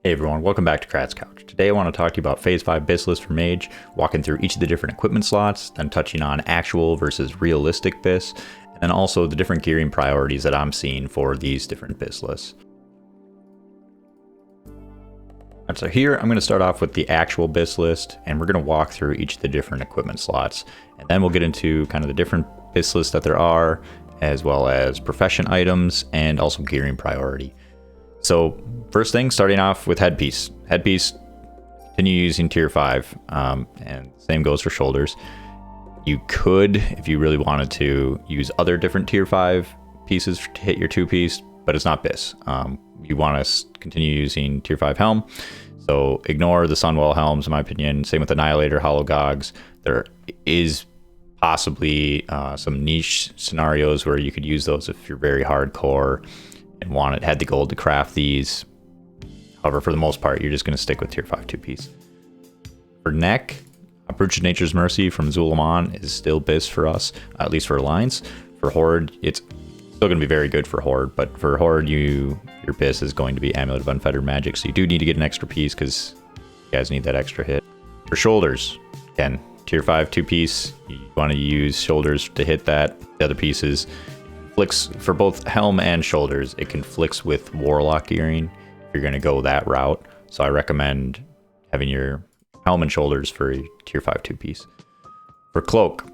Hey everyone, welcome back to Krat's Couch. Today I want to talk to you about Phase 5 BiS list for Mage, walking through each of the different equipment slots, then touching on actual versus realistic BiS, and then also the different gearing priorities that I'm seeing for these different BiS lists. And so here I'm going to start off with the actual BiS list, and we're going to walk through each of the different equipment slots, and then we'll get into kind of the different BiS lists that there are, as well as profession items, and also gearing priority. So first thing, starting off with headpiece. Headpiece, continue using tier 5, and same goes for shoulders. You could, if you really wanted to, use other different tier 5 pieces to hit your 2-piece, but it's not BiS. You want to continue using tier 5 helm, so ignore the Sunwell helms in my opinion. Same with Annihilator, Hollow Gogs. There is possibly some niche scenarios where you could use those if you're very hardcore and had the gold to craft these. However, for the most part, you're just going to stick with tier 5 2-piece. For neck, Brutish Nature's Mercy from Zul'Aman is still BiS for us, at least for Alliance. For Horde, it's still going to be very good for Horde, but for Horde, your BiS is going to be Amulet of Unfettered Magic, so you do need to get an extra piece because you guys need that extra hit. For shoulders, again, tier 5 2-piece, you want to use shoulders to hit that. The other pieces, flicks for both helm and shoulders, it conflicts with warlock gearing if you're going to go that route, so I recommend having your helm and shoulders for a tier 5 2-piece. For cloak,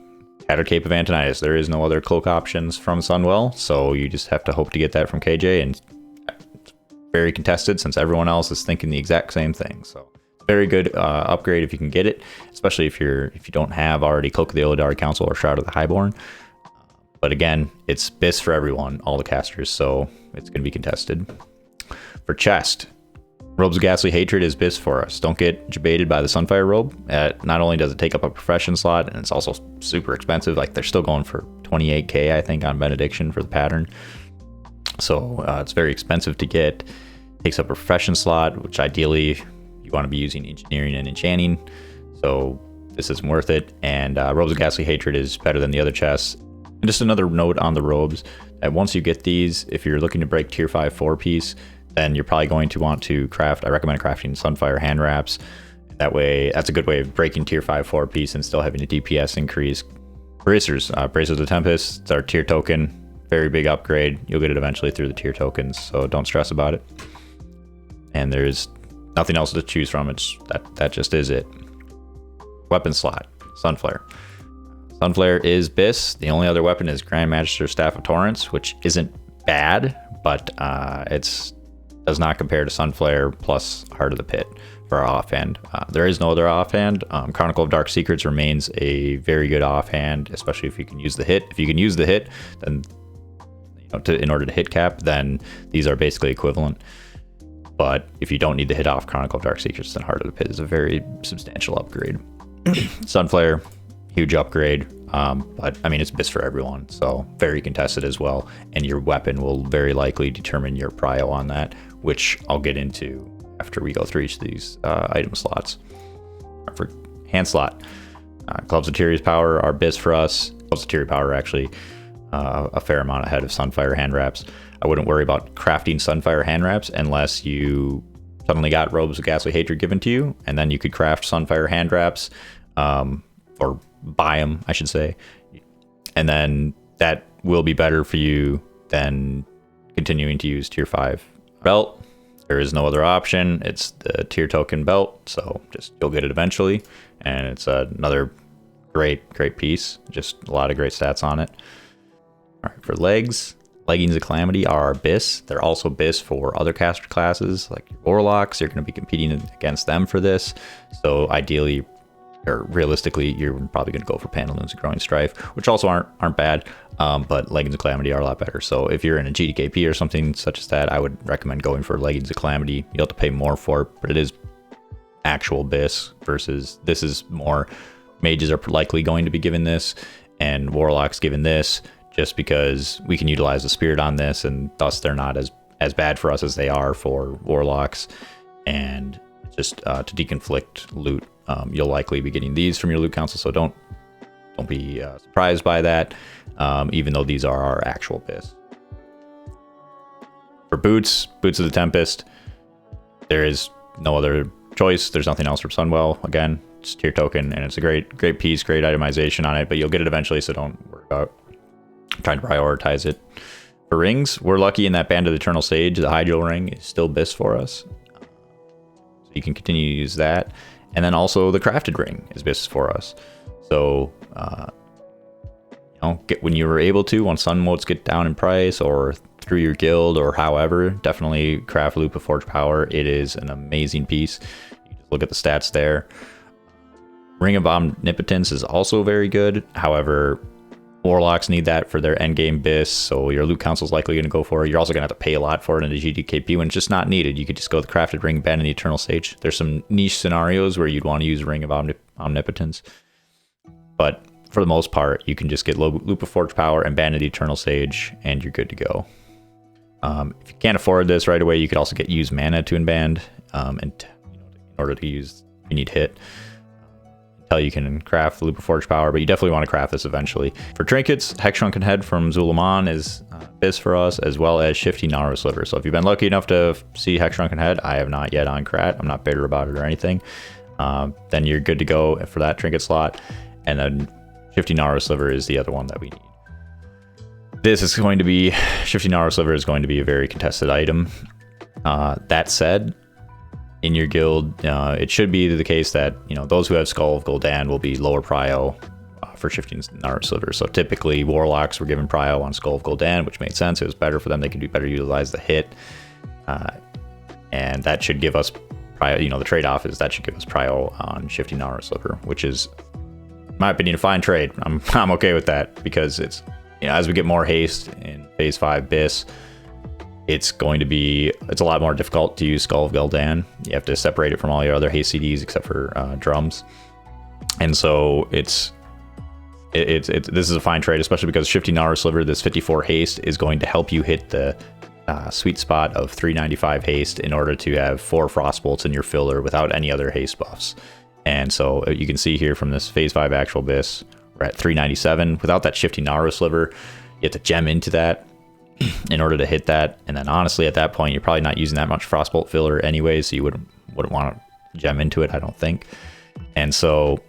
Tattered Cape of Antonidas, there is no other cloak options from Sunwell, so you just have to hope to get that from KJ, and it's very contested since everyone else is thinking the exact same thing. So very good upgrade if you can get it, especially if you don't have already Cloak of the Illidari Council or Shroud of the Highborn. But again, it's BiS for everyone, all the casters, so it's going to be contested. For chest, Robes of Ghastly Hatred is BiS for us. Don't get jebaited by the Sunfire Robe. Not only does it take up a profession slot, and it's also super expensive, like they're still going for 28k, I think, on Benediction for the pattern. So it's very expensive to get. Takes up a profession slot, which ideally you want to be using engineering and enchanting. So this isn't worth it. And Robes of Ghastly Hatred is better than the other chests. And just another note on the robes, that once you get these, if you're looking to break tier 5 4-piece, then you're probably going to want to craft, I recommend crafting Sunfire hand wraps. That way, that's a good way of breaking tier 5 4-piece and still having a DPS increase. Bracers, Bracers of Tempest, it's our tier token, very big upgrade. You'll get it eventually through the tier tokens, so don't stress about it. And there's nothing else to choose from, that just is it. Weapon slot, Sunflare. Sunflare is BiS. The only other weapon is Grand Magister Staff of Torrents, which isn't bad, but it does not compare to Sunflare plus Heart of the Pit for our offhand. There is no other offhand. Chronicle of Dark Secrets remains a very good offhand, especially if you can use the hit. If you can use the hit, then in order to hit cap, then these are basically equivalent. But if you don't need to hit off Chronicle of Dark Secrets, then Heart of the Pit is a very substantial upgrade. Sunflare, huge upgrade, but I mean, it's BiS for everyone, so very contested as well, and your weapon will very likely determine your prio on that, which I'll get into after we go through each of these item slots. For hand slot, Clubs of Tyrio's Power are BiS for us. Clubs of Tyria's Power are actually a fair amount ahead of Sunfire hand wraps. I wouldn't worry about crafting Sunfire hand wraps unless you suddenly got Robes of Ghastly Hatred given to you, and then you could craft Sunfire hand wraps, or buy them, I should say, and then that will be better for you than continuing to use tier 5 belt. There is no other option. It's the tier token belt, so you'll get it eventually, and it's another great piece. Just a lot of great stats on it. All right, for legs, Leggings of Calamity are BiS. They're also BiS for other caster classes like your Warlocks. You're going to be competing against them for this, so ideally, or realistically, you're probably going to go for Pantaloons of Growing Strife, which also aren't bad, but Leggings of Calamity are a lot better. So if you're in a GDKP or something such as that, I would recommend going for Leggings of Calamity. You'll have to pay more for it, but it is actual BiS versus this is more. Mages are likely going to be given this, and Warlocks given this, just because we can utilize the Spirit on this, and thus they're not as bad for us as they are for Warlocks. And just to deconflict loot, you'll likely be getting these from your loot council, so don't be surprised by that, even though these are our actual BiS. For boots of the Tempest, there is no other choice. There's nothing else for Sunwell. Again, it's tier token, and it's a great piece, great itemization on it, but you'll get it eventually, so don't worry about trying to prioritize it. For rings, we're lucky in that Band of the Eternal Sage, the Hydro ring is still BiS for us. So you can continue to use that. And then also the crafted ring is BiS for us. So, when you were able to, once sun motes get down in price or through your guild or however, definitely craft Loop of Forge Power. It is an amazing piece. You just look at the stats there. Ring of Omnipotence is also very good. However, Warlocks need that for their endgame BiS, so your loot council is likely going to go for it. You're also going to have to pay a lot for it in the GDKP when it's just not needed. You could just go with the Crafted Ring, Band of the Eternal Sage. There's some niche scenarios where you'd want to use Ring of Omnipotence, but for the most part, you can just get Loop of Forge Power and Band of the Eternal Sage, and you're good to go. If you can't afford this right away, you could also use Mana to unband, in order to use, you need hit. You can craft Loop of Forge Power, but you definitely want to craft this eventually. For trinkets, Hex Shrunken Head from Zulaman is BiS for us, as well as Shifty Naru Sliver. So if you've been lucky enough to see Hex Shrunken Head, I have not yet on Krat. I'm not bitter about it or anything. Then you're good to go for that trinket slot. And then Shifty Naru Sliver is the other one that we need. Shifty Naru Sliver is going to be a very contested item. That said, in your guild, it should be the case that those who have Skull of Gul'dan will be lower prio for shifting Naru Sliver. So typically Warlocks were given prio on Skull of Gul'dan, which made sense. It was better for them. They could better utilize the hit, and that should give us prio. The trade-off is that should give us prio on shifting Naru Sliver, which is, in my opinion, a fine trade. I'm okay with that, because it's as we get more haste in Phase 5 BiS, it's a lot more difficult to use Skull of Gul'dan. You have to separate it from all your other haste CDs except for drums. And so this is a fine trade, especially because Shifty Naru Sliver, this 54 haste, is going to help you hit the sweet spot of 395 haste in order to have 4 Frost Bolts in your filler without any other haste buffs. And so you can see here from this Phase 5 actual BiS, we're at 397. Without that Shifty Naru Sliver, you have to gem into that in order to hit that, and then honestly at that point you're probably not using that much Frostbolt filler anyway, so you wouldn't want to gem into it, I don't think. And so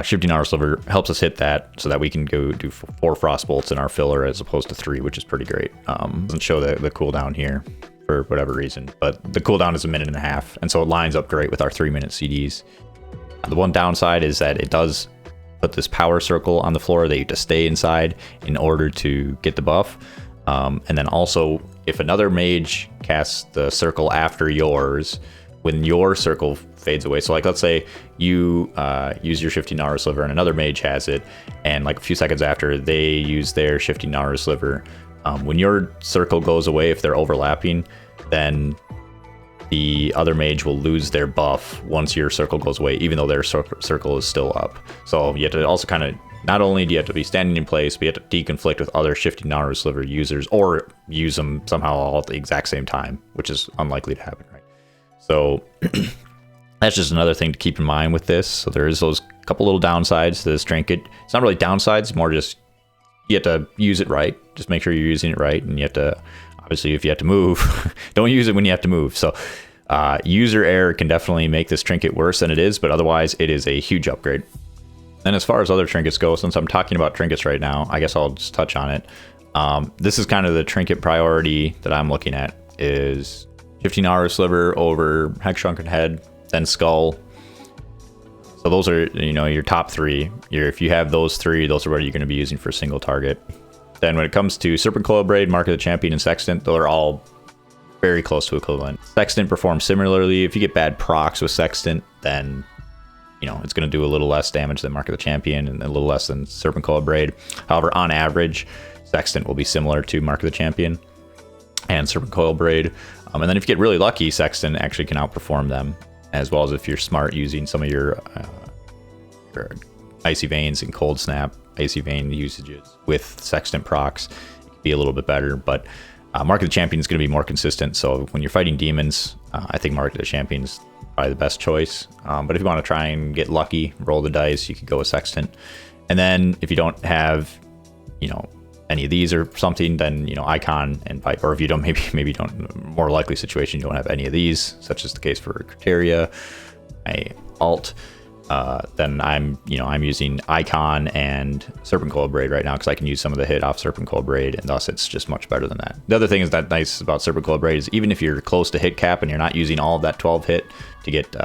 Shifting Naru Sliver helps us hit that so that we can go do 4 Frostbolts in our filler as opposed to 3, which is pretty great. Doesn't show the cooldown here for whatever reason, but the cooldown is 1.5 minutes, and so it lines up great with our 3-minute CDs. The one downside is that it does put this power circle on the floor that you have to stay inside in order to get the buff. And then also, if another mage casts the circle after yours, when your circle fades away, so like let's say you use your Shifty Naru Sliver and another mage has it, and like a few seconds after they use their Shifty Naru Sliver, when your circle goes away, if they're overlapping, then the other mage will lose their buff once your circle goes away, even though their circle is still up. So you have to also kind of, not only do you have to be standing in place, but you have to deconflict with other Shifty Naru Sliver users, or use them somehow all at the exact same time, which is unlikely to happen, right? So that's just another thing to keep in mind with this. So there is those couple little downsides to this trinket. It's not really downsides, more just you have to use it right. Just make sure you're using it right, and you have to, obviously, if you have to move, don't use it when you have to move. So user error can definitely make this trinket worse than it is, but otherwise it is a huge upgrade. And as far as other trinkets go, since I'm talking about trinkets right now, I guess I'll just touch on it. This is kind of the trinket priority that I'm looking at, is Shifty Naru Sliver over Hex Shrunken Head, then Skull. So those are, your top 3. If you have those 3, those are what you're going to be using for a single target. Then when it comes to Serpent Coil Braid, Mark of the Champion, and Sextant, those are all very close to equivalent. Sextant performs similarly. If you get bad procs with Sextant, then it's going to do a little less damage than Mark of the Champion and a little less than Serpent Coil Braid. However, on average, Sextant will be similar to Mark of the Champion and Serpent Coil Braid. And then if you get really lucky, Sextant actually can outperform them, as well as if you're smart using some of your Icy Veins and Cold Snap Icy Vein usages with Sextant procs, it can be a little bit better. But Mark of the Champion is going to be more consistent, so when you're fighting demons, I think Mark of the Champion is probably the best choice. But if you want to try and get lucky, roll the dice, you could go with Sextant. And then if you don't have, any of these or something, then, you know, Icon and Pipe. Or if you don't, maybe don't, more likely situation, you don't have any of these, such as the case for Criteria, my alt, then I'm using Icon and Serpent Coil Braid right now because I can use some of the hit off Serpent Coil Braid, and thus it's just much better than that. The other thing is that nice about Serpent Coil Braid is even if you're close to hit cap and you're not using all of that 12 hit to get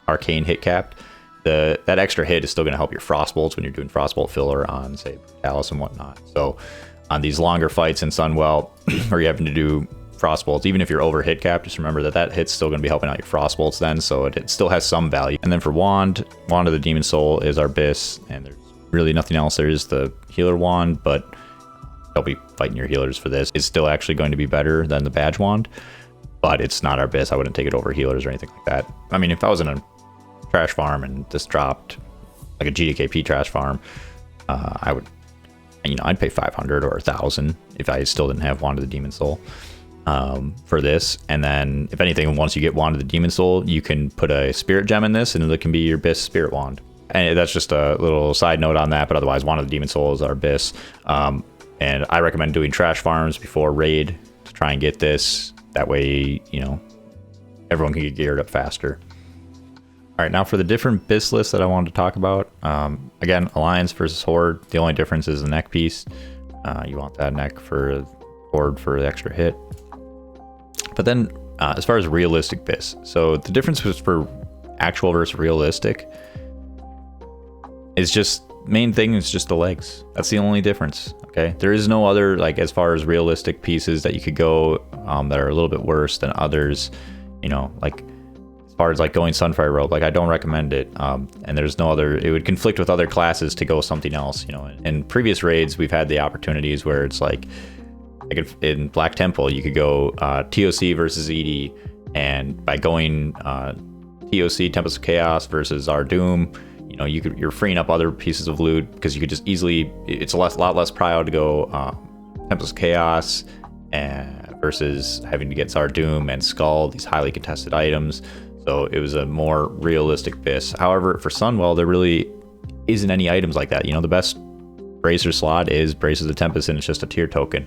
Arcane hit capped, that extra hit is still going to help your Frostbolts when you're doing Frostbolt filler on, say, Brutalis and whatnot. So on these longer fights in Sunwell, where you're having to do Frostbolts, even if you're over hit cap, just remember that hit's still going to be helping out your Frostbolts then, so it still has some value. And then for Wand of the Demon Soul is our BiS, and there's really nothing else. There is the Healer Wand, but they'll be fighting your healers for this. It's still actually going to be better than the Badge Wand, but it's not our BiS. I wouldn't take it over healers or anything like that. I mean, if I was in a trash farm and this dropped like a GDKP trash farm, I would, you know, I'd pay 500 or 1,000 if I still didn't have Wand of the Demon Soul for this. And then if anything, once you get Wand of the Demon Soul, you can put a Spirit Gem in this and it can be your BiS Spirit Wand. And that's just a little side note on that, but otherwise Wand of the Demon Soul is our BiS. And I recommend doing trash farms before raid to try and get this. That way, you know, everyone can get geared up faster. All right, now for the different BiS lists that I wanted to talk about. Again, Alliance versus Horde. The only difference is the neck piece. You want that neck for Horde for the extra hit. But then as far as realistic BiS, so the difference was for actual versus realistic is just, main thing is just the legs. That's the only difference. Okay, there is no other, like, as far as realistic pieces that you could go that are a little bit worse than others, you know, like as far as like going Sunfire Robe, like I don't recommend it. And there's no other, it would conflict with other classes to go something else, you know. In previous raids, we've had the opportunities where it's like in Black Temple, you could go TOC versus ED, and by going TOC Tempest of Chaos versus Doom, you know, you're freeing up other pieces of loot because you could just easily, it's a lot less prio to go Tempest of Chaos versus having to get Doom and Skull, these highly contested items. So it was a more realistic BiS. However, for Sunwell, there really isn't any items like that. You know, the best Bracer slot is Braces of Tempest, and it's just a tier token.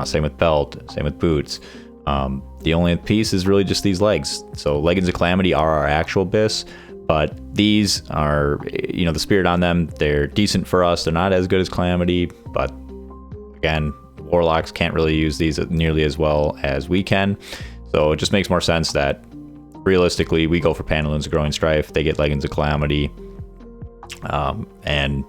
Same with Belt, same with Boots. The only piece is really just these legs. So Leggings of Calamity are our actual BiS, but these are, you know, the spirit on them, they're decent for us. They're not as good as Calamity, but again, Warlocks can't really use these nearly as well as we can. So it just makes more sense that realistically, we go for Pantaloons of Growing Strife. They get Leggings of Calamity. And,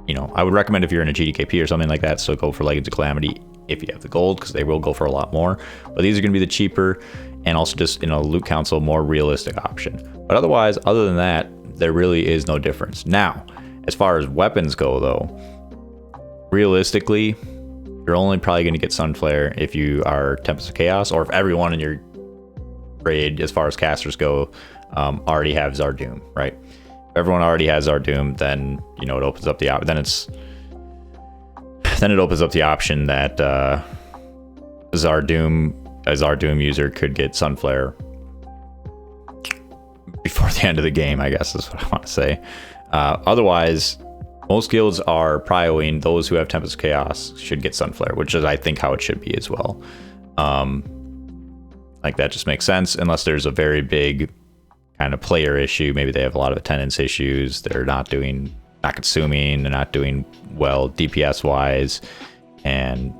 you know, I would recommend if you're in a GDKP or something like that, so go for Leggings of Calamity if you have the gold, because they will go for a lot more. But these are going to be the cheaper and also just, you know, loot council, more realistic option. But otherwise, other than that, there really is no difference. Now, as far as weapons go, though, realistically, you're only probably going to get Sunflare if you are Tempest of Chaos, or if everyone in your raid, as far as casters go, already have Doom, right? If everyone already has Doom, then, you know, it opens up the then it opens up the option that a Doom user could get Sunflare before the end of the game, I guess is what I want to say. Otherwise, most guilds are prioing those who have Tempest of Chaos should get Sunflare, which is, I think, how it should be as well. Like, that just makes sense, unless there's a very big kind of player issue. Maybe they have a lot of attendance issues. They're not consuming, they're not doing well DPS wise, and,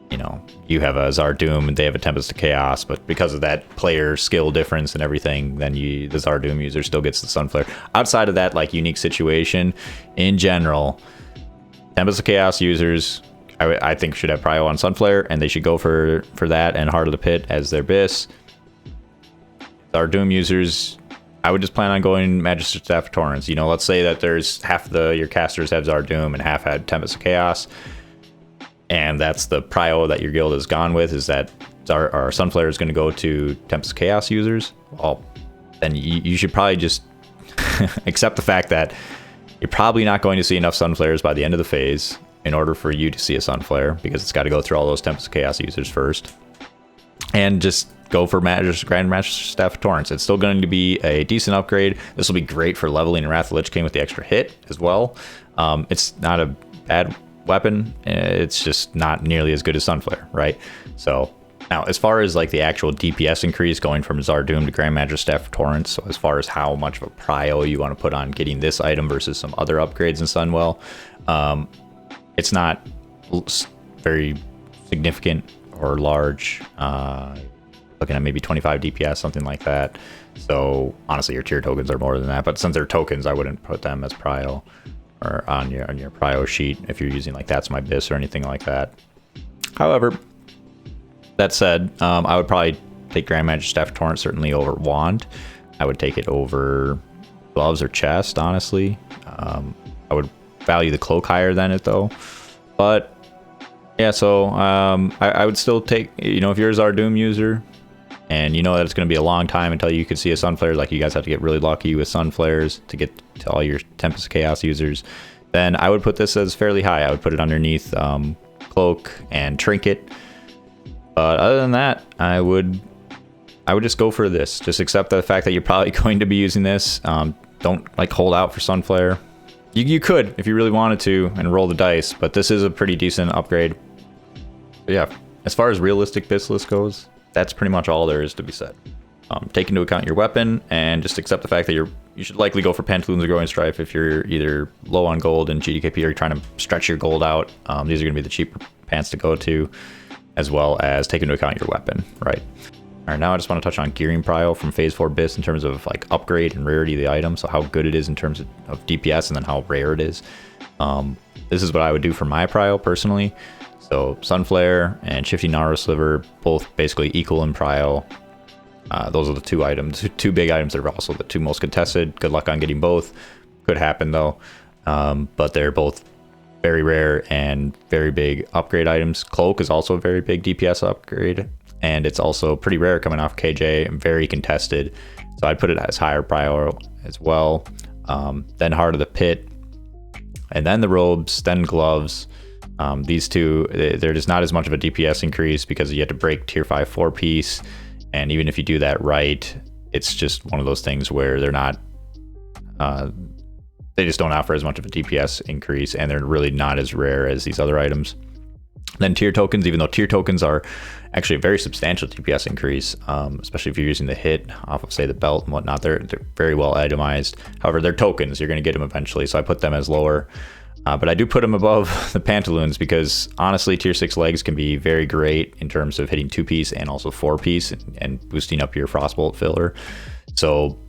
you know, you have a Doom and they have a Tempest of Chaos, but because of that player skill difference and everything, then the Doom user still gets the Sunflare. Outside of that, like, unique situation, in general, Tempest of Chaos users, I think, should have prio on Sunflare, and they should go for that and Heart of the Pit as their BiS. Doom users, I would just plan on going Magister Staff of Torrents. You know, let's say that there's half your casters have Doom and half had Tempest of Chaos, and that's the prio that your guild has gone with, is that our Sunflare is going to go to Tempest of Chaos users. Well, then you should probably just accept the fact that you're probably not going to see enough Sunflares by the end of the phase in order for you to see a Sunflare, because it's got to go through all those Tempest of Chaos users first. And just go for Grandmaster Staff of Torrents. It's still going to be a decent upgrade. This will be great for leveling in Wrath of the Lich King with the extra hit as well. It's not a bad weapon, it's just not nearly as good as Sunflare, right? So now, as far as like the actual DPS increase going from Zardoom to Grand Magic Staff of Torrents, so as far as how much of a prio you want to put on getting this item versus some other upgrades in Sunwell, it's not very significant or large. Looking at maybe 25 DPS, something like that. So honestly, your tier tokens are more than that. But since they're tokens, I wouldn't put them as prio or on your prio sheet if you're using like That's My BiS or anything like that. However, that said, I would probably take Grand Magic Staff Torrent certainly over Wand. I would take it over Gloves or Chest, honestly. I would value the Cloak higher than it though. But yeah, so I would still take, you know, if you're a Zardoom user and you know that it's going to be a long time until you can see a Sunflare, like you guys have to get really lucky with Sunflares to get to all your Tempest of Chaos users, then I would put this as fairly high. I would put it underneath Cloak and Trinket. But other than that, I would just go for this. Just accept the fact that you're probably going to be using this. Don't like hold out for Sunflare. You could if you really wanted to and roll the dice, but this is a pretty decent upgrade. But yeah, as far as realistic BiS list goes, that's pretty much all there is to be said. Take into account your weapon and just accept the fact that you should likely go for Pantaloons or Growing Strife if you're either low on gold and GDKP or you're trying to stretch your gold out. These are going to be the cheaper pants to go to, as well as take into account your weapon, right? All right, now I just want to touch on gearing prio from Phase 4 BiS in terms of like upgrade and rarity of the item, so how good it is in terms of DPS and then how rare it is. This is what I would do for my prio personally. So Sunflare and Shifty Narrow Sliver, both basically equal in prio. Those are the two items, two big items that are also the two most contested. Good luck on getting both. Could happen though, but they're both very rare and very big upgrade items. Cloak is also a very big DPS upgrade, and it's also pretty rare coming off KJ and very contested. So I'd put it as higher prior as well. Then Heart of the Pit, and then the robes, then gloves. These two, they're just not as much of a DPS increase because you have to break tier 5 4 piece. And even if you do that right, it's just one of those things where they're not, they just don't offer as much of a DPS increase, and they're really not as rare as these other items. Then tier tokens, even though tier tokens are actually a very substantial DPS increase, especially if you're using the hit off of, say, the belt and whatnot, they're very well itemized. However, they're tokens, you're going to get them eventually, so I put them as lower. But I do put them above the Pantaloons because honestly, tier 6 legs can be very great in terms of hitting 2-piece and also 4-piece and boosting up your Frostbolt filler. So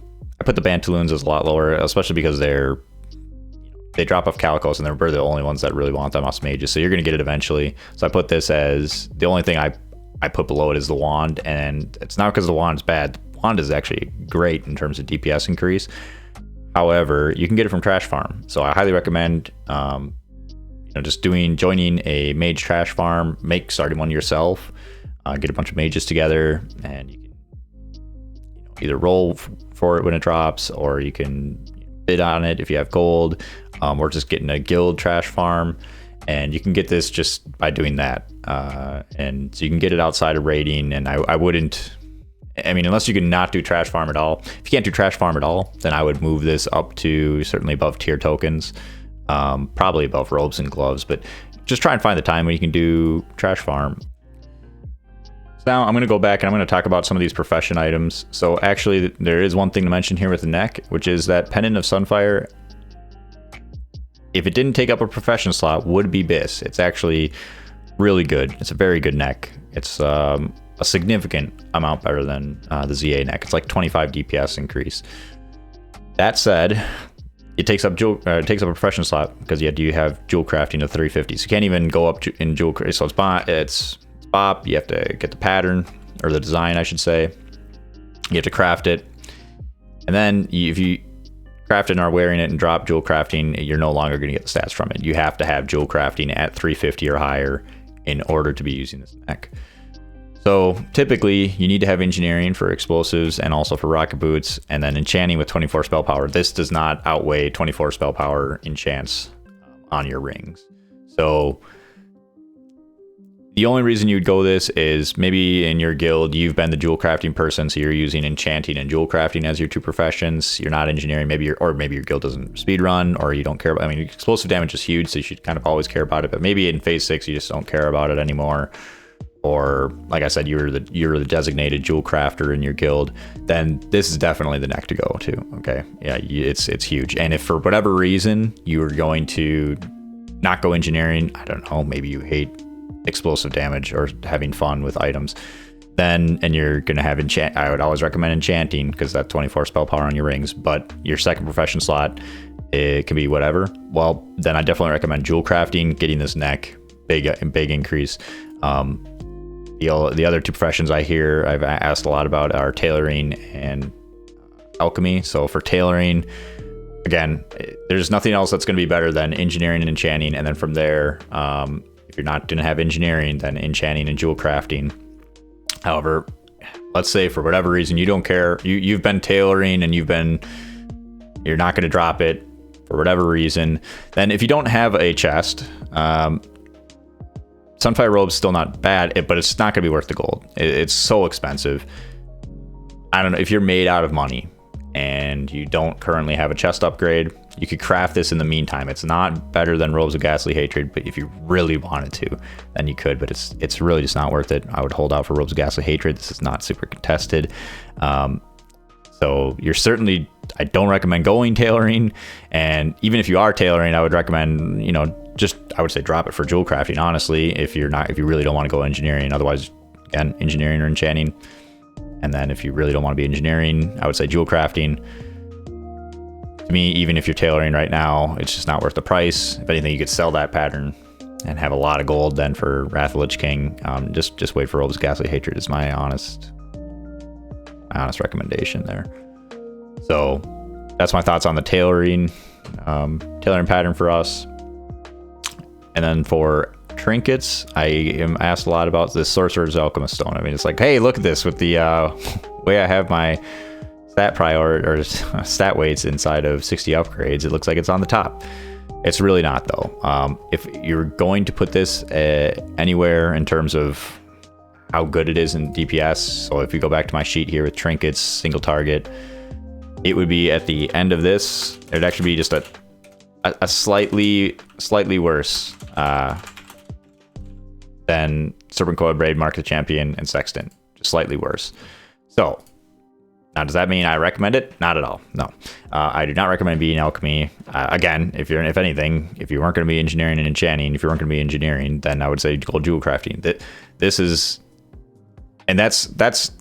I put the Pantaloons as a lot lower, especially because they drop off Calicos and they're the only ones that really want them off Mages. So you're going to get it eventually. So I put this as the only thing I put below it is the Wand, and it's not because the Wand is bad. The Wand is actually great in terms of DPS increase. However, you can get it from Trash Farm, so I highly recommend just joining a Mage Trash Farm, starting one yourself, get a bunch of mages together, and you can either roll for it when it drops, or you can bid on it if you have gold, or just getting a guild Trash Farm, and you can get this just by doing that, and so you can get it outside of raiding. And I wouldn't. I mean, unless you can not do Trash Farm at all. If you can't do Trash Farm at all, then I would move this up to certainly above tier tokens, probably above robes and gloves, but just try and find the time when you can do Trash Farm. So now I'm going to go back and I'm going to talk about some of these profession items. So actually, there is one thing to mention here with the neck, which is that Pendant of Sunfire, if it didn't take up a profession slot, would be BiS. It's actually really good. It's a very good neck. It's a significant amount better than the ZA neck. It's like 25 DPS increase. That said, it takes up a profession slot because you have jewel crafting to 350. So you can't even go up in jewel. So it's BOP. You have to get the pattern, or the design, I should say. You have to craft it, and then if you craft it and are wearing it and drop jewel crafting, you're no longer going to get the stats from it. You have to have jewel crafting at 350 or higher in order to be using this neck. So typically you need to have engineering for explosives and also for rocket boots, and then enchanting with 24 spell power. This does not outweigh 24 spell power enchants on your rings. So The only reason you'd go this is maybe in your guild, you've been the jewel crafting person, so you're using enchanting and jewel crafting as your two professions. You're not engineering, maybe your guild doesn't speed run, or you don't care about, I mean, explosive damage is huge, so you should kind of always care about it, but maybe in phase 6, you just don't care about it anymore. Or like I said, you're the designated jewel crafter in your guild, then this is definitely the neck to go to. Okay. Yeah, it's huge. And if for whatever reason you are going to not go engineering, I don't know, maybe you hate explosive damage or having fun with items, then, and you're gonna have enchant, I would always recommend enchanting because that's 24 spell power on your rings, but your second profession slot, it can be whatever. Well, then I definitely recommend jewel crafting, getting this neck, big increase. The other two professions I've asked a lot about are tailoring and alchemy. So for tailoring, again, there's nothing else that's going to be better than engineering and enchanting. And then from there, if you're not going to have engineering, then enchanting and jewel crafting. However, let's say for whatever reason you don't care, you've been tailoring and you're not going to drop it for whatever reason, then if you don't have a chest, Sunfire Robe's still not bad, but it's not going to be worth the gold. It's so expensive. I don't know, if you're made out of money and you don't currently have a chest upgrade, you could craft this in the meantime. It's not better than Robes of Ghastly Hatred, but if you really wanted to, then you could, but it's really just not worth it. I would hold out for Robes of Ghastly Hatred. This is not super contested. So you're certainly, I don't recommend going tailoring, and even if you are tailoring, I would recommend, I would say drop it for jewel crafting, honestly, if you really don't want to go engineering. Otherwise, again, engineering or enchanting. And then if you really don't want to be engineering, I would say jewel crafting. To me, even if you're tailoring right now, it's just not worth the price. If anything, you could sell that pattern and have a lot of gold then for Wrath of the Lich King. Just wait for Robes of Ghastly Hatred is my honest recommendation there. So that's my thoughts on the tailoring pattern for us. And then for trinkets, I am asked a lot about this Sorcerer's Alchemist Stone. I mean, it's like, hey, look at this with the way I have my stat weights inside of 60 upgrades. It looks like it's on the top. It's really not, though. If you're going to put this anywhere in terms of how good it is in DPS, so if you go back to my sheet here with trinkets, single target, it would be at the end of this. It'd actually be just a slightly worse than Serpent Coiled Braid, Mark the Champion, and Sextant. Just slightly worse. So now, does that mean I recommend it? Not at all. No, I do not recommend being alchemy. Again, if you weren't going to be engineering and enchanting, if you weren't going to be engineering, then I would say gold jewel crafting. This is, and that's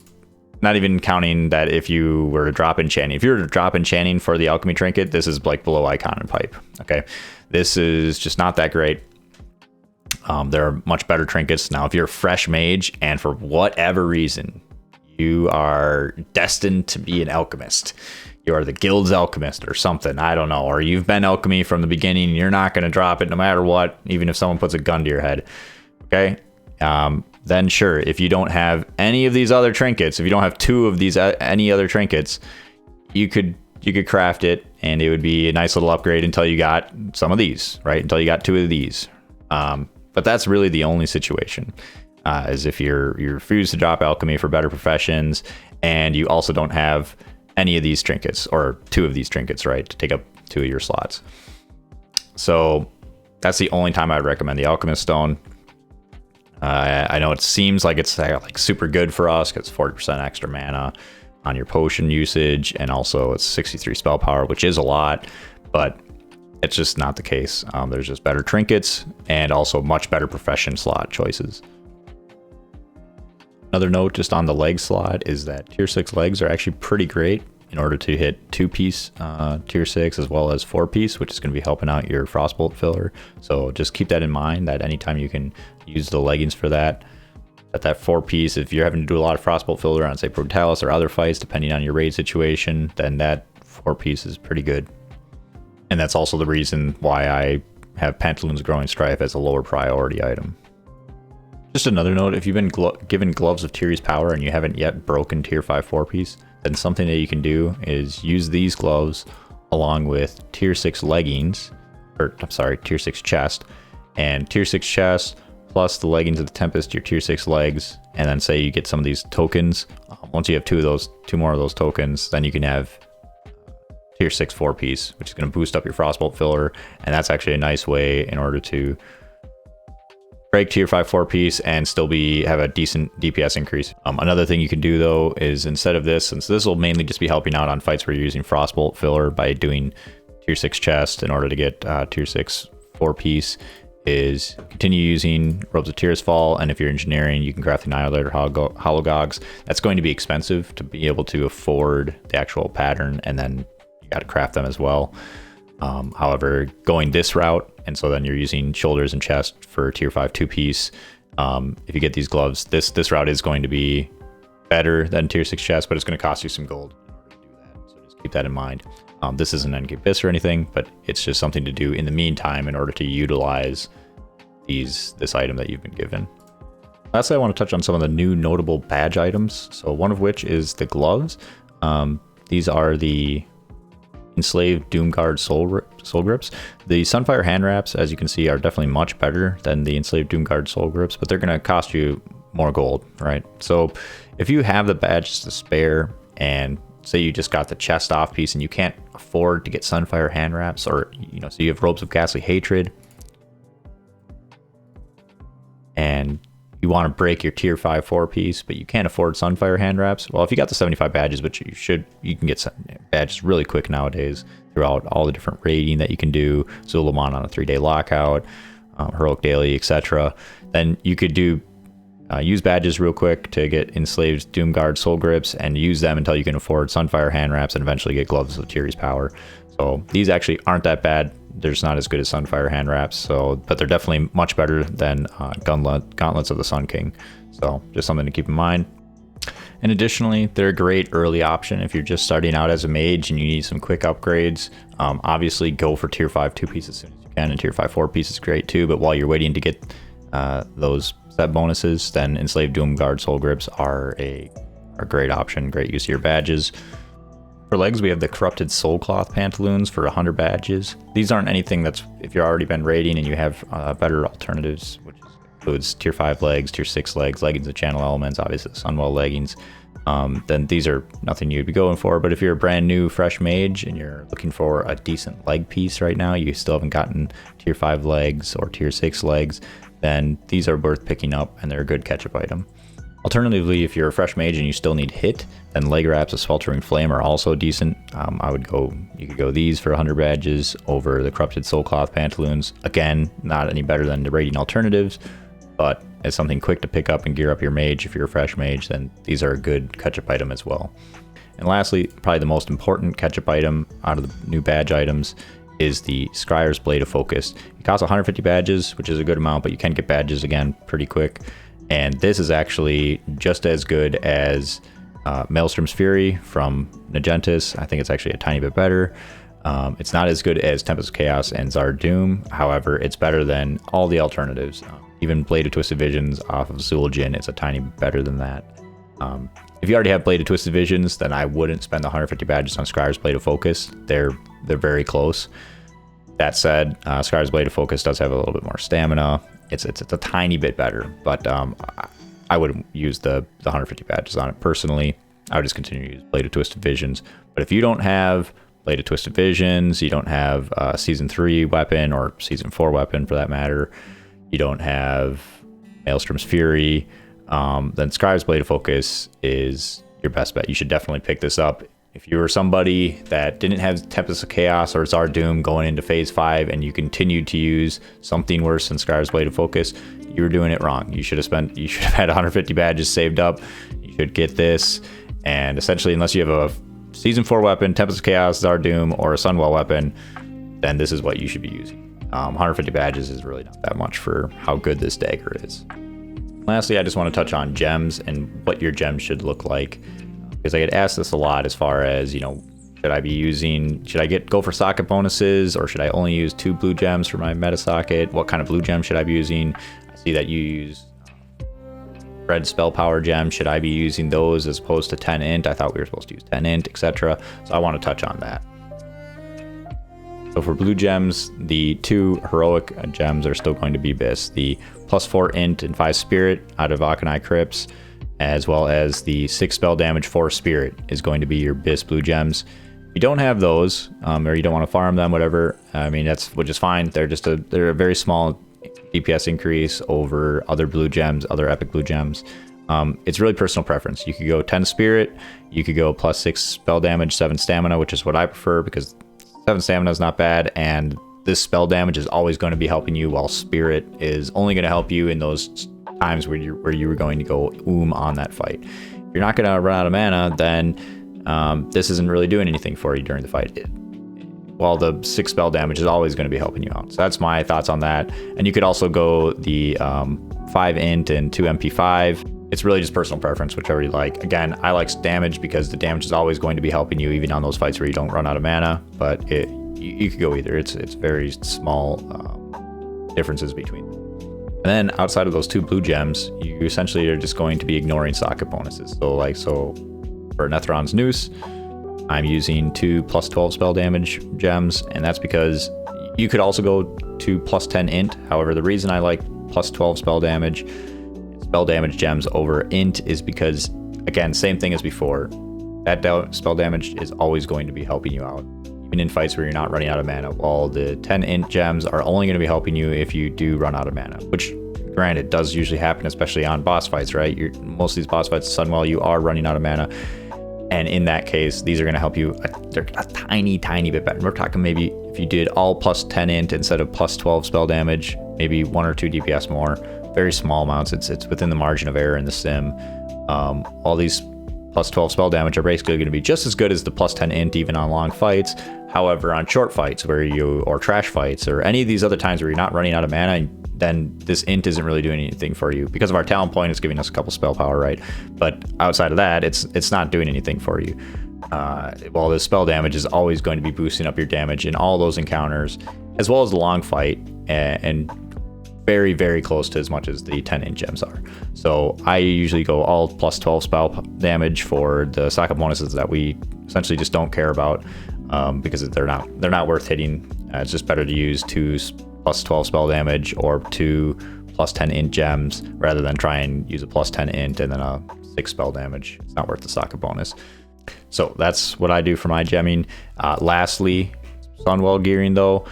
not even counting that if you were to drop enchanting. If you were to drop enchanting for the alchemy trinket, this is like below Icon and Pipe. Okay, this is just not that great. There are much better trinkets. Now, if you're a fresh mage and for whatever reason you are destined to be an alchemist, you are the guild's alchemist or something, I don't know, or you've been alchemy from the beginning, you're not going to drop it no matter what, even if someone puts a gun to your head. Okay, then sure, if you don't have any of these other trinkets, if you don't have two of these any other trinkets, you could craft it and it would be a nice little upgrade until you got some of these, right? Until you got two of these. But that's really the only situation, is if you refuse to drop alchemy for better professions and you also don't have any of these trinkets, or two of these trinkets, right, to take up two of your slots. So that's the only time I would recommend the Alchemist Stone. I know it seems like it's like super good for us because 40% extra mana on your potion usage, and also it's 63 spell power, which is a lot, but it's just not the case. There's just better trinkets and also much better profession slot choices. Another note just on the leg slot is that tier 6 legs are actually pretty great in order to hit 2-piece tier 6 as well as 4-piece, which is going to be helping out your Frostbolt filler. So just keep that in mind, that anytime you can use the leggings for that, that 4-piece, if you're having to do a lot of Frostbolt filler on, say, Brutalis or other fights, depending on your raid situation, then that 4-piece is pretty good. And that's also the reason why I have Pantaloon's Growing Strife as a lower priority item. Just another note, if you've been given Gloves of Tyr's Power and you haven't yet broken tier 5 4-piece, then something that you can do is use these gloves along with tier 6 leggings, or I'm sorry, tier 6 chest, and tier 6 chest plus the leggings of the Tempest, your tier 6 legs, and then say you get some of these tokens. Once you have two more of those tokens, then you can have tier 6 4-piece, which is going to boost up your Frostbolt filler, and that's actually a nice way in order to break tier 5 4-piece and still have a decent DPS increase. Another thing you can do though is instead of this, since this will mainly just be helping out on fights where you're using Frostbolt filler by doing tier 6 chest in order to get tier 6 4-piece, is continue using Robes of Tears Fall, and if you're engineering, you can craft the Annihilator Hologogs. That's going to be expensive to be able to afford the actual pattern, and then you got to craft them as well. However, going this route, and so then you're using shoulders and chest for tier 5 2-piece. If you get these gloves, this route is going to be better than tier 6 chest, but it's going to cost you some gold in order to do that. So just keep that in mind. This isn't endgame BiS or anything, but it's just something to do in the meantime in order to utilize this item that you've been given. Lastly, I want to touch on some of the new notable badge items. So one of which is the gloves. These are the Enslaved Doomguard soul grips. The Sunfire hand wraps, as you can see, are definitely much better than the Enslaved Doomguard soul grips, but they're going to cost you more gold, right? So if you have the badges to spare, and say you just got the chest off piece and you can't afford to get Sunfire hand wraps, or so you have Robes of Ghastly Hatred, and you want to break your tier 5 4-piece, but you can't afford Sunfire hand wraps. Well, if you got the 75 badges, but you can get badges really quick nowadays throughout all the different raiding that you can do, Zulamon on a 3-day lockout, Heroic Daily, etc. Then you could use badges real quick to get Enslaved Doomguard soul grips and use them until you can afford Sunfire hand wraps and eventually get Gloves of Tyr's Power. So these actually aren't that bad. They're just not as good as Sunfire hand wraps, but they're definitely much better than Gauntlets of the Sun King. So just something to keep in mind. And additionally, they're a great early option if you're just starting out as a mage and you need some quick upgrades. Obviously, go for tier 5 2-piece as soon as you can, and tier 5 4-piece is great too. But while you're waiting to get those set bonuses, then Enslaved Doomguard soul grips are a great option. Great use of your badges. For legs, we have the Corrupted Soul Cloth pantaloons for 100 badges. These aren't anything that's, if you've already been raiding and you have better alternatives, which includes tier 5 legs, tier 6 legs, leggings of channel elements, obviously the Sunwell leggings, then these are nothing you'd be going for. But if you're a brand new fresh mage and you're looking for a decent leg piece right now, you still haven't gotten tier 5 legs or tier 6 legs, then these are worth picking up and they're a good catch-up item. Alternatively, if you're a fresh mage and you still need hit, then leg wraps of Sweltering Flame are also decent. You could go these for 100 badges over the Corrupted Soul Cloth pantaloons. Again, not any better than the raiding alternatives, but as something quick to pick up and gear up your mage if you're a fresh mage, then these are a good catch-up item as well. And lastly, probably the most important catch-up item out of the new badge items is the Scryer's Blade of Focus. It costs 150 badges, which is a good amount, but you can get badges again pretty quick. And this is actually just as good as Maelstrom's Fury from Nagentis. I think it's actually a tiny bit better. It's not as good as Tempest of Chaos and Zard Doom. However, it's better than all the alternatives. Even Blade of Twisted Visions off of Zul'jin, it's a tiny bit better than that. If you already have Blade of Twisted Visions, then I wouldn't spend the 150 badges on Scryer's Blade of Focus. They're very close. That said, Scryer's Blade of Focus does have a little bit more stamina. It's a tiny bit better, but I wouldn't use the 150 badges on it personally. I would just continue to use Blade of Twisted Visions. But if you don't have Blade of Twisted Visions, you don't have Season 3 weapon, or Season 4 weapon for that matter, you don't have Maelstrom's Fury, then Scryer's Blade of Focus is your best bet. You should definitely pick this up. If you were somebody that didn't have Tempest of Chaos or Zard Doom going into Phase 5 and you continued to use something worse than Scryer's Blade of Focus, you were doing it wrong. You should have had 150 badges saved up. You should get this, and essentially, unless you have a Season 4 weapon, Tempest of Chaos, Zard Doom, or a Sunwell weapon, then this is what you should be using. 150 badges is really not that much for how good this dagger is. Lastly, I just want to touch on gems and what your gems should look like, because I get asked this a lot as far as, should I go for socket bonuses, or should I only use 2 blue gems for my meta socket? What kind of blue gem should I be using? I see that you use red spell power gem. Should I be using those as opposed to 10 int? I thought we were supposed to use 10 int, etc. So I want to touch on that. So for blue gems, the 2 heroic gems are still going to be BiS. The +4 int and 5 spirit out of Akanai Crypts, as well as the 6 spell damage 4 spirit is going to be your BiS blue gems. If you don't have those, or you don't want to farm them, whatever, I mean, which is fine. They're a very small DPS increase over other blue gems, other epic blue gems. It's really personal preference. You could go 10 spirit, you could go +6 spell damage, 7 stamina, which is what I prefer because 7 stamina is not bad, and this spell damage is always going to be helping you, while spirit is only going to help you in those times where you were going to go on that fight. If you're not going to run out of mana, then this isn't really doing anything for you during the fight. While the 6 spell damage is always going to be helping you out. So that's my thoughts on that. And you could also go the 5 int and 2 MP5. It's really just personal preference, whichever you like. Again, I like damage because the damage is always going to be helping you, even on those fights where you don't run out of mana. But you could go either. It's very small differences between them. And then outside of those 2 blue gems, you essentially are just going to be ignoring socket bonuses. So for Netheron's Noose, I'm using 2 +12 spell damage gems, and that's because you could also go to +10 int. However, the reason I like +12 spell damage gems over int is because, again, same thing as before, that spell damage is always going to be helping you out, even in fights where you're not running out of mana, while the 10 int gems are only going to be helping you if you do run out of mana, which granted does usually happen, especially on boss fights, right? Most of these boss fights, Sunwell, you are running out of mana, and in that case, these are going to help you they're a tiny bit better. We're talking maybe if you did all +10 int instead of +12 spell damage, maybe 1 or 2 DPS more. Very small amounts. It's within the margin of error in the sim. All these +12 spell damage are basically going to be just as good as the +10 int even on long fights. However, on short fights or trash fights or any of these other times where you're not running out of mana, then this int isn't really doing anything for you. Because of our talent point, it's giving us a couple spell power, right? But outside of that, it's not doing anything for you. While the spell damage is always going to be boosting up your damage in all those encounters, as well as the long fight, and very, very close to as much as the 10 int gems are. So I usually go all +12 spell damage for the socket bonuses that we essentially just don't care about, because they're not worth hitting. It's just better to use 2 +12 spell damage or 2 +10 int gems rather than try and use a +10 int and then a 6 spell damage. It's not worth the socket bonus. So that's what I do for my gemming. Lastly, Sunwell gearing though,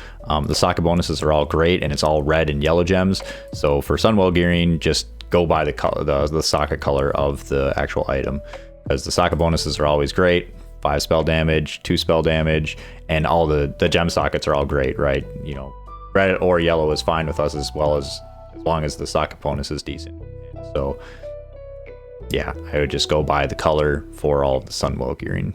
the socket bonuses are all great and it's all red and yellow gems. So for Sunwell gearing, just go by the color, the socket color of the actual item, because the socket bonuses are always great. 5 spell damage, 2 spell damage, and all the gem sockets are all great, right? You know, red or yellow is fine with us, as long as the socket bonus is decent. So yeah, I would just go by the color for all of the Sunwell gearing.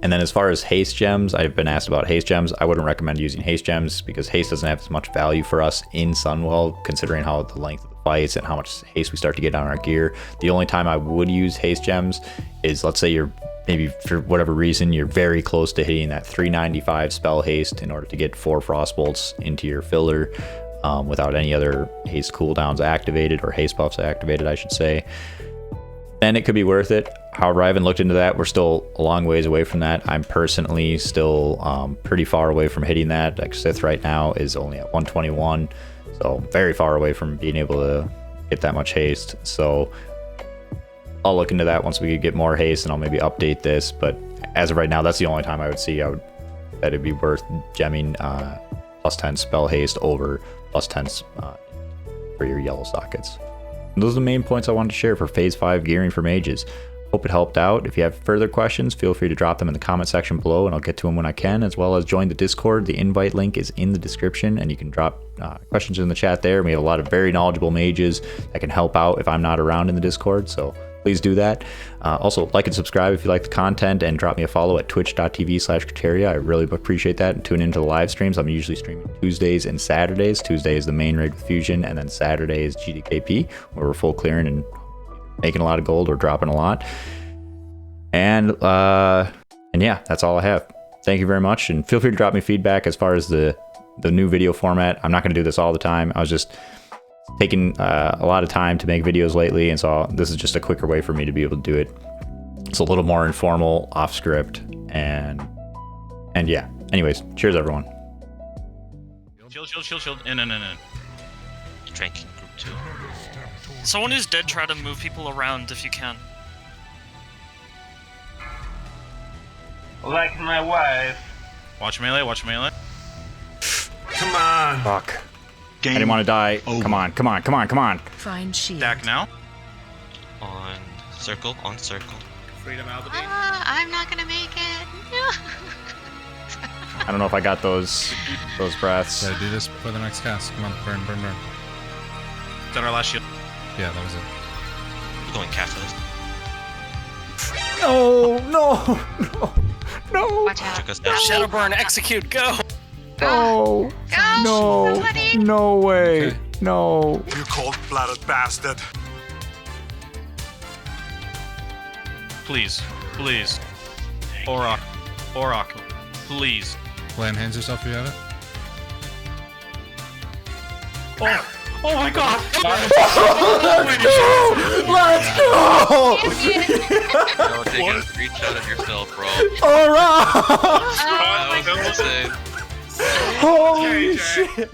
And then as far as haste gems, I've been asked about haste gems. I wouldn't recommend using haste gems because haste doesn't have as much value for us in Sunwell, considering how the length of the fights and how much haste we start to get on our gear. The only time I would use haste gems is, let's say you're maybe for whatever reason you're very close to hitting that 395 spell haste in order to get 4 frost bolts into your filler without any other haste cooldowns activated, or haste buffs activated, I should say. Then it could be worth it. However, I haven't looked into that. We're still a long ways away from that. I'm personally still pretty far away from hitting that. Like Sith right now is only at 121, so very far away from being able to get that much haste. So I'll look into that once we get more haste, and I'll maybe update this. But as of right now, that's the only time I would see that it'd be worth gemming +10 spell haste over +10 for your yellow sockets. And those are the main points I wanted to share for Phase 5 gearing for mages. Hope it helped out. If you have further questions, feel free to drop them in the comment section below and I'll get to them when I can, as well as join the Discord. The invite link is in the description and you can drop questions in the chat there. We have a lot of very knowledgeable mages that can help out if I'm not around in the Discord, so please do that. Also, like and subscribe if you like the content, and drop me a follow at twitch.tv/Crypteria. I really appreciate that. And tune into the live streams. I'm usually streaming Tuesdays and Saturdays. Tuesday is the main raid with Fusion, and then Saturday is GDKP, where we're full clearing and making a lot of gold or dropping a lot. And yeah, that's all I have. Thank you very much, and feel free to drop me feedback as far as the new video format. I'm not going to do this all the time. I was just taking a lot of time to make videos lately, and so this is just a quicker way for me to be able to do it. It's a little more informal, off script, and yeah. Anyways, cheers, everyone. Shield. In. Drinking group 2. Someone who's dead, try to move people around if you can. Like my wife. Watch melee. Come on. Fuck. I didn't want to die. Over. Come on. Find shield. Stack now. On circle. Freedom Albany. I'm not gonna make it. No. I don't know if I got those breaths. Gotta do this before the next cast. Come on, burn. Is that our last shield? Yeah, that was it. We're going catalyst. No. Watch out. Took us down. Shadowburn, execute, go! No. Go! Somebody. No way. Okay. No. You cold-blooded bastard. Please. Orok. Please. Land hands yourself if you have it. Oh my god! Let's go. No, take a screenshot of yourself, bro. All right. Oh my That was insane. Holy shit.